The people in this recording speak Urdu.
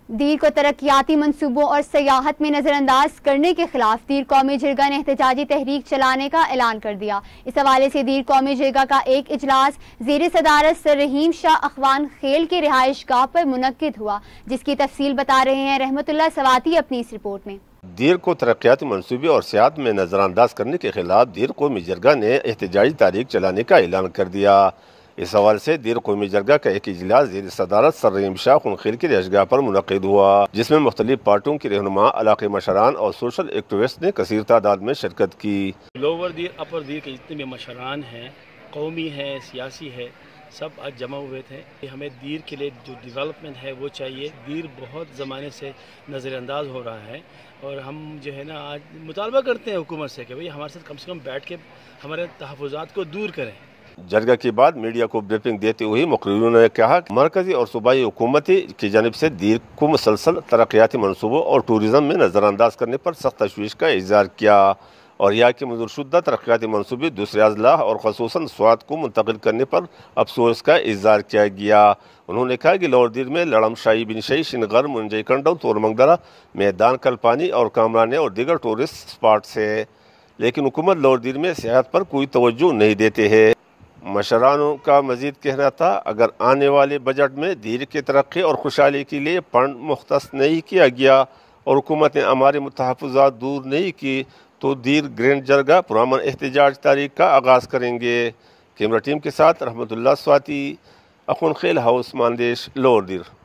دیر کو ترقیاتی منصوبوں اور سیاحت میں نظر انداز کرنے کے خلاف دیر قومی جرگہ نے احتجاجی تحریک چلانے کا اعلان کر دیا۔ اس حوالے سے دیر قومی جرگہ کا ایک اجلاس زیر صدارت سر رحیم شاہ اخوان خیل کی رہائش گاہ پر منعقد ہوا، جس کی تفصیل بتا رہے ہیں رحمت اللہ سواتی اپنی اس رپورٹ میں۔ دیر کو ترقیاتی منصوبے اور سیاحت میں نظر انداز کرنے کے خلاف دیر قومی جرگہ نے احتجاجی تحریک چلانے کا اعلان کر دیا۔ اس حوالے سے دیر قومی جرگہ کا ایک اجلاس زیر صدارت سر رحیم شاہ اخوان خیل کی رہائش گاہ پر منعقد ہوا، جس میں مختلف پارٹیوں کے رہنما، علاقائی مشران اور سوشل ایکٹیوسٹ نے کثیر تعداد میں شرکت کی۔ لوور دیر، اپر دیر کے جتنے بھی مشران ہیں، قومی ہیں، سیاسی ہے، سب آج جمع ہوئے تھے۔ ہمیں دیر کے لیے جو ڈیولپمنٹ ہے وہ چاہیے۔ دیر بہت زمانے سے نظر انداز ہو رہا ہے اور ہم جو ہے نا آج مطالبہ کرتے ہیں حکومت سے کہ بھئی ہمارے ساتھ کم سے کم بیٹھ کے ہمارے تحفظات کو دور کریں۔ جرگہ کے بعد میڈیا کو بریفنگ دیتے ہوئے مقررین نے کہا کہ مرکزی اور صوبائی حکومت کی جانب سے دیر کو مسلسل ترقیاتی منصوبوں اور ٹورزم میں نظر انداز کرنے پر سخت تشویش کا اظہار کیا اور یہاں کے منظور شدہ ترقیاتی منصوبے دوسرے اضلاع اور خصوصاً سوات کو منتقل کرنے پر افسوس کا اظہار کیا گیا۔ انہوں نے کہا کہ لور دیر میں لڑم شاہی بن شاہی، شنگر، منجئی کنڈو، تورمنگدرہ، میدان کلپانی اور کامرانے اور دیگر ٹورسٹ سپاٹس ہیں، لیکن حکومت لور دیر میں سیاحت پر کوئی توجہ نہیں دیتے ہے۔ مشرانوں کا مزید کہنا تھا، اگر آنے والے بجٹ میں دیر کی ترقی اور خوشحالی کے لیے فنڈ مختص نہیں کیا گیا اور حکومت نے ہمارے تحفظات دور نہیں کی تو دیر گرینڈ جرگہ پرامن احتجاج تحریک کا آغاز کریں گے۔ کیمرہ ٹیم کے ساتھ رحمت اللہ سواتی، اخوان خیل ہاؤس، ماندیش، لور دیر۔